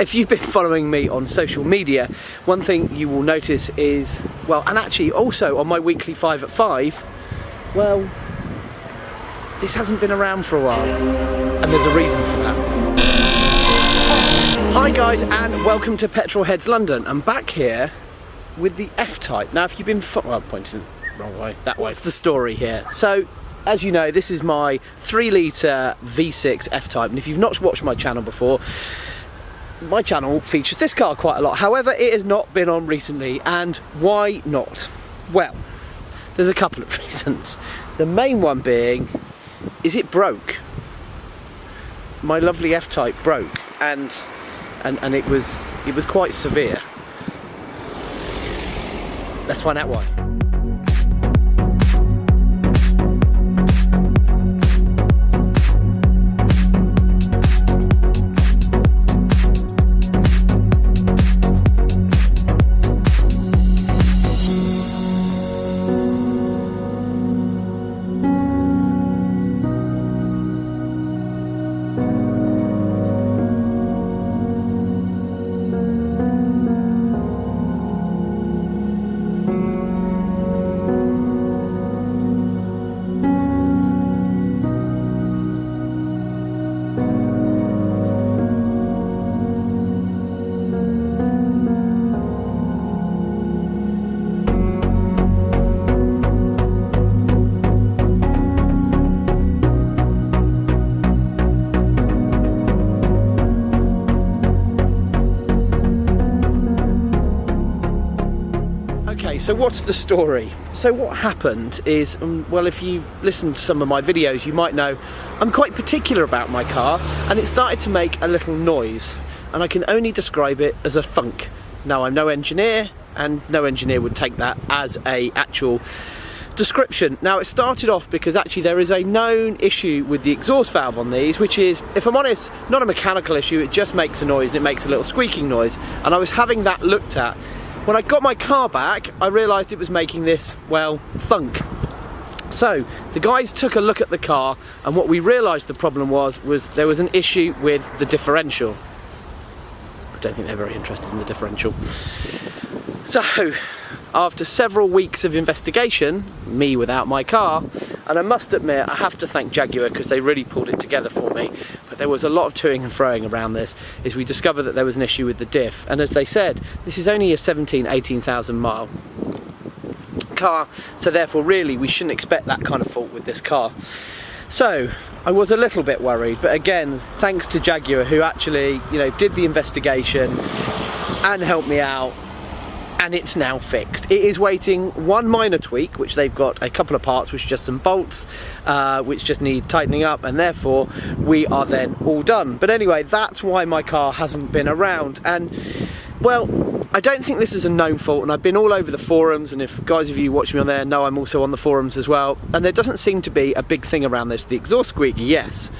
if you've been following me on social media, one thing you will notice is, well, and actually also on my weekly 5 at 5, well, this hasn't been around for a while, and there's a reason for that. Hi guys, and welcome to Petrol Heads London. I'm back here with the F-Type. Now if you've been, well, I'm pointing the wrong way, that way. What's the story here? So, as you know, this is my 3 litre V6 F-Type, and if you've not watched my channel before, my channel features this car quite a lot. However, it has not been on recently, and why not? Well, there's a couple of reasons. The main one being, is it broke? My lovely F-Type broke, and it was quite severe. Let's find out why. Okay, so what's the story? So what happened is, well, if you listen to some of my videos, you might know I'm quite particular about my car, and it started to make a little noise, and I can only describe it as a thunk. Now, I'm no engineer, and no engineer would take that as a actual description. Now, it started off because actually there is a known issue with the exhaust valve on these, which is, if I'm honest, not a mechanical issue, it just makes a noise, and it makes a little squeaking noise, and I was having that looked at. When I got my car back, I realised it was making this, well, thunk. So, the guys took a look at the car, and what we realised the problem was there was an issue with the differential. I don't think they're very interested in the differential. So, after several weeks of investigation, me without my car, and I must admit, I have to thank Jaguar because they really pulled it together for me, but there was a lot of toing and froing around this, is we discovered that there was an issue with the diff, and as they said, this is only a 18,000 mile car, so therefore really we shouldn't expect that kind of fault with this car. So, I was a little bit worried, but again, thanks to Jaguar, who actually, you know, did the investigation and helped me out, and it's now fixed. It is waiting one minor tweak, which they've got a couple of parts, which are just some bolts, which just need tightening up, and therefore we are then all done. But anyway, that's why my car hasn't been around. And well, I don't think this is a known fault, and I've been all over the forums, and if guys of you watch me on there know I'm also on the forums as well, and there doesn't seem to be a big thing around this. The exhaust squeak, yes,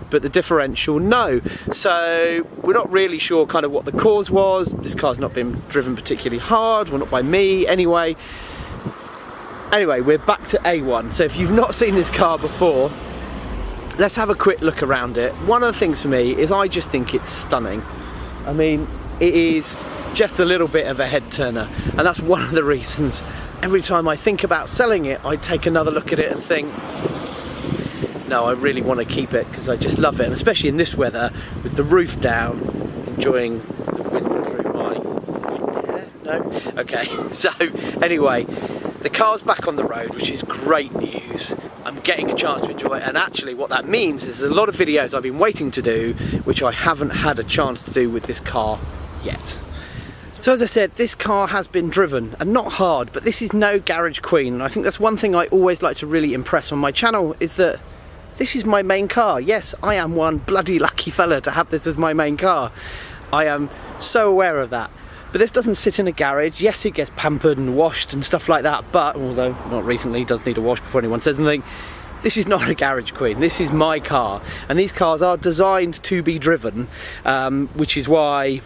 but the differential, no. So we're not really sure kind of what the cause was. This car's not been driven particularly hard, well, not by me anyway. Anyway, we're back to A1. So if you've not seen this car before, let's have a quick look around it. One of the things for me is I just think it's stunning. I mean, it is just a little bit of a head turner, and that's one of the reasons every time I think about selling it, I take another look at it and think, no, I really want to keep it because I just love it, and especially in this weather with the roof down, enjoying the wind through my hair. No? Okay, so anyway, the car's back on the road, which is great news. I'm getting a chance to enjoy it, and actually what that means is there's a lot of videos I've been waiting to do which I haven't had a chance to do with this car yet. So as I said, this car has been driven, and not hard, but this is no garage queen, and I think that's one thing I always like to really impress on my channel, is that this is my main car. Yes, I am one bloody lucky fella to have this as my main car. I am so aware of that. But this doesn't sit in a garage. Yes, it gets pampered and washed and stuff like that, but, although not recently, does need a wash before anyone says anything, this is not a garage queen. This is my car, and these cars are designed to be driven, which is why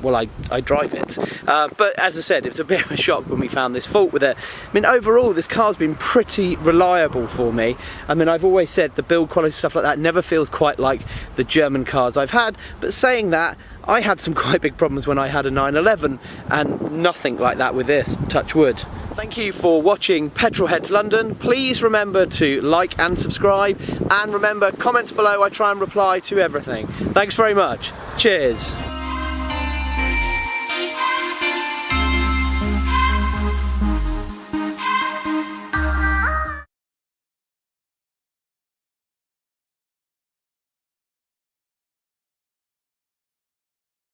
well, I drive it. But as I said, it was a bit of a shock when we found this fault with it. I mean, overall, this car's been pretty reliable for me. I mean, I've always said the build quality, stuff like that, never feels quite like the German cars I've had. But saying that, I had some quite big problems when I had a 911, and nothing like that with this, touch wood. Thank you for watching Petrolheads London. Please remember to like and subscribe, and remember, comments below, I try and reply to everything. Thanks very much. Cheers.